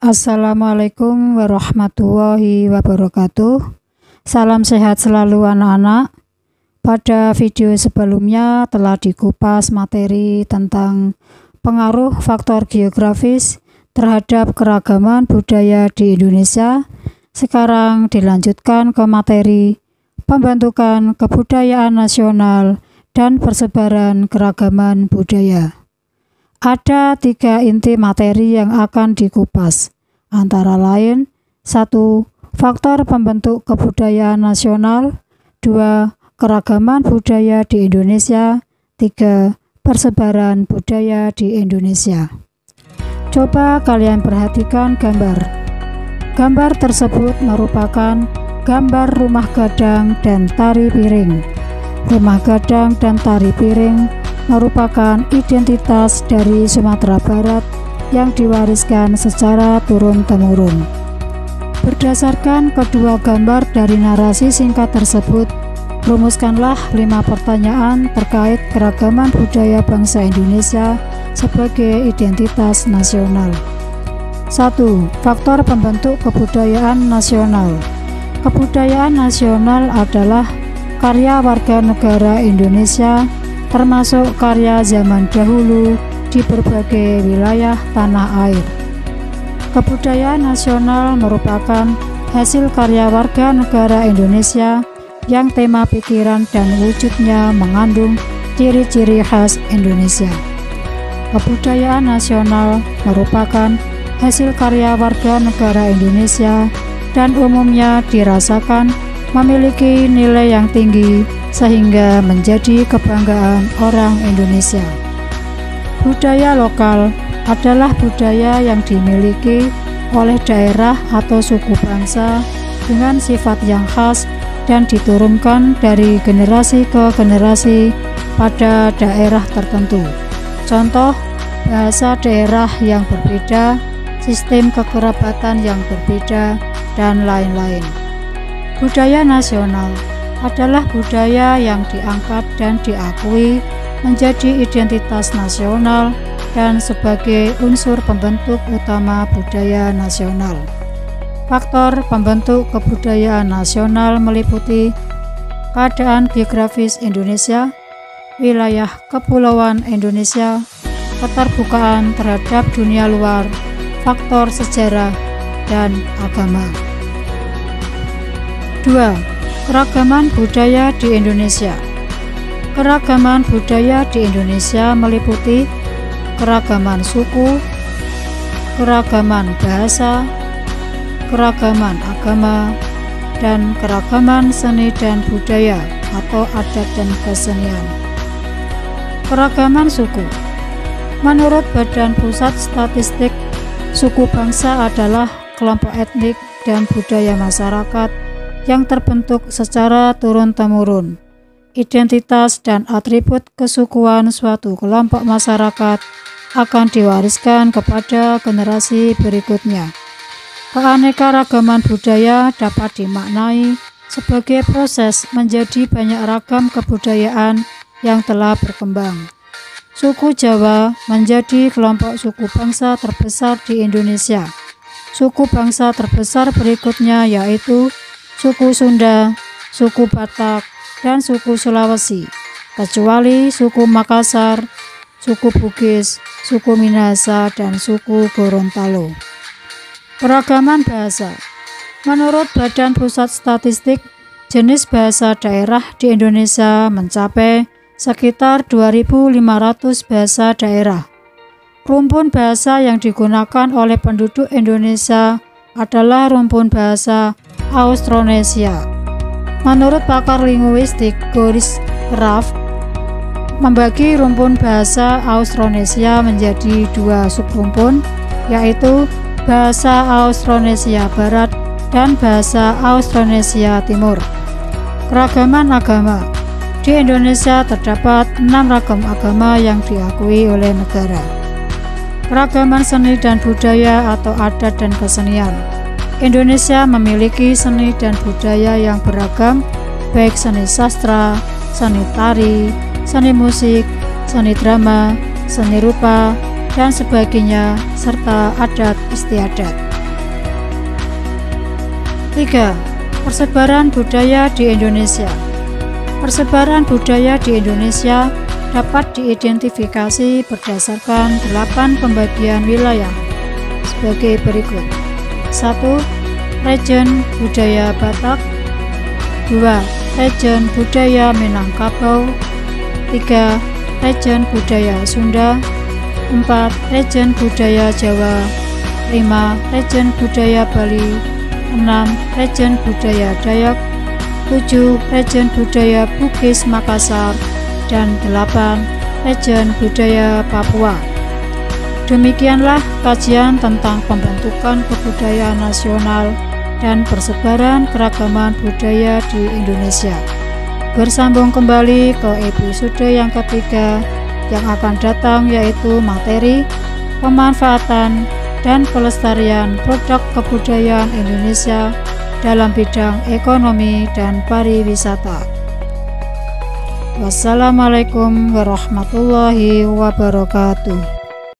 Assalamualaikum warahmatullahi wabarakatuh. Salam sehat selalu anak-anak. Pada video sebelumnya telah dikupas materi tentang pengaruh faktor geografis terhadap keragaman budaya di Indonesia. Sekarang dilanjutkan ke materi pembentukan kebudayaan nasional dan persebaran keragaman budaya. Ada 3 inti materi yang akan dikupas, antara lain 1. Faktor pembentuk kebudayaan nasional, 2. Keragaman budaya di Indonesia, 3. Persebaran budaya di Indonesia. Coba kalian perhatikan gambar. Gambar tersebut merupakan gambar rumah gadang dan tari piring. Rumah gadang dan tari piring merupakan identitas dari Sumatera Barat yang diwariskan secara turun-temurun. Berdasarkan kedua gambar dari narasi singkat tersebut, rumuskanlah 5 pertanyaan terkait keragaman budaya bangsa Indonesia sebagai identitas nasional. 1. Faktor pembentuk kebudayaan nasional. Kebudayaan nasional adalah karya warga negara Indonesia, termasuk karya zaman dahulu di berbagai wilayah tanah air. Kebudayaan nasional merupakan hasil karya warga negara Indonesia yang tema pikiran dan wujudnya mengandung ciri-ciri khas Indonesia. Kebudayaan nasional merupakan hasil karya warga negara Indonesia dan umumnya dirasakan memiliki nilai yang tinggi sehingga menjadi kebanggaan orang Indonesia. Budaya lokal adalah budaya yang dimiliki oleh daerah atau suku bangsa dengan sifat yang khas dan diturunkan dari generasi ke generasi pada daerah tertentu. Contoh, bahasa daerah yang berbeda, sistem kekerabatan yang berbeda, dan lain-lain. Budaya nasional adalah budaya yang diangkat dan diakui menjadi identitas nasional dan sebagai unsur pembentuk utama budaya nasional. Faktor pembentuk kebudayaan nasional meliputi keadaan geografis Indonesia, wilayah kepulauan Indonesia, keterbukaan terhadap dunia luar, faktor sejarah, dan agama. 2. Keragaman budaya di Indonesia. Keragaman budaya di Indonesia meliputi keragaman suku, keragaman bahasa, keragaman agama, dan keragaman seni dan budaya atau adat dan kesenian. Keragaman suku. Menurut Badan Pusat Statistik, suku bangsa adalah kelompok etnik dan budaya masyarakat yang terbentuk secara turun-temurun. Identitas dan atribut kesukuan suatu kelompok masyarakat akan diwariskan kepada generasi berikutnya. Keanekaragaman budaya dapat dimaknai sebagai proses menjadi banyak ragam kebudayaan yang telah berkembang. Suku Jawa menjadi kelompok suku bangsa terbesar di Indonesia. Suku bangsa terbesar berikutnya yaitu suku Sunda, suku Batak, dan suku Sulawesi, kecuali suku Makassar, suku Bugis, suku Minahasa, dan suku Gorontalo. Keragaman bahasa. Menurut Badan Pusat Statistik, jenis bahasa daerah di Indonesia mencapai sekitar 2.500 bahasa daerah. Rumpun bahasa yang digunakan oleh penduduk Indonesia adalah rumpun bahasa Austronesia. Menurut pakar linguistik Boris Graff, membagi rumpun bahasa Austronesia menjadi 2 subrumpun, yaitu bahasa Austronesia Barat dan bahasa Austronesia Timur. Keragaman agama. Di Indonesia terdapat 6 ragam agama yang diakui oleh negara. Keragaman seni dan budaya atau adat dan kesenian. Indonesia memiliki seni dan budaya yang beragam, baik seni sastra, seni tari, seni musik, seni drama, seni rupa, dan sebagainya, serta adat istiadat. 3. Persebaran budaya di Indonesia. Persebaran budaya di Indonesia dapat diidentifikasi berdasarkan 8 pembagian wilayah sebagai berikut. 1. Region budaya Batak. 2. Region budaya Minangkabau. 3. Region budaya Sunda. 4. Region budaya Jawa. 5. Region budaya Bali. 6. Region budaya Dayak. 7. Region budaya Bugis Makassar. Dan 8. Region budaya Papua. Demikianlah kajian tentang pembentukan kebudayaan nasional dan persebaran keragaman budaya di Indonesia. Bersambung kembali ke episode yang ketiga yang akan datang, yaitu materi pemanfaatan dan pelestarian produk kebudayaan Indonesia dalam bidang ekonomi dan pariwisata. Wassalamualaikum warahmatullahi wabarakatuh.